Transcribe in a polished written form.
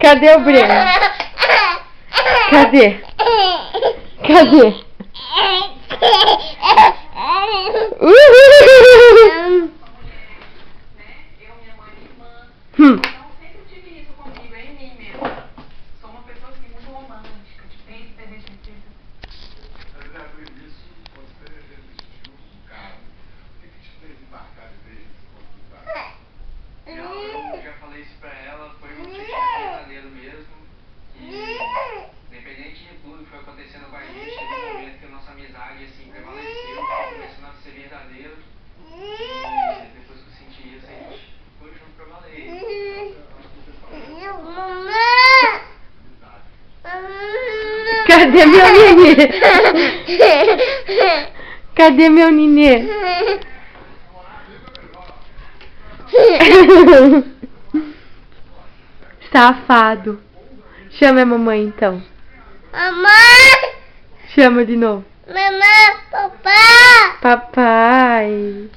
Cadê o Breno? Cadê? Cadê? Eu já falei isso pra ela, foi um sentimento verdadeiro mesmo. E independente de tudo que foi acontecendo com a gente, teve um momento que a nossa amizade assim prevaleceu, começou a ser verdadeiro. E depois que eu senti isso, a gente foi junto pra valer. Cadê meu nenê? Cadê meu nenê? Safado. Chama a mamãe então. Mamãe! Chama de novo. Mamãe, papai! Papai.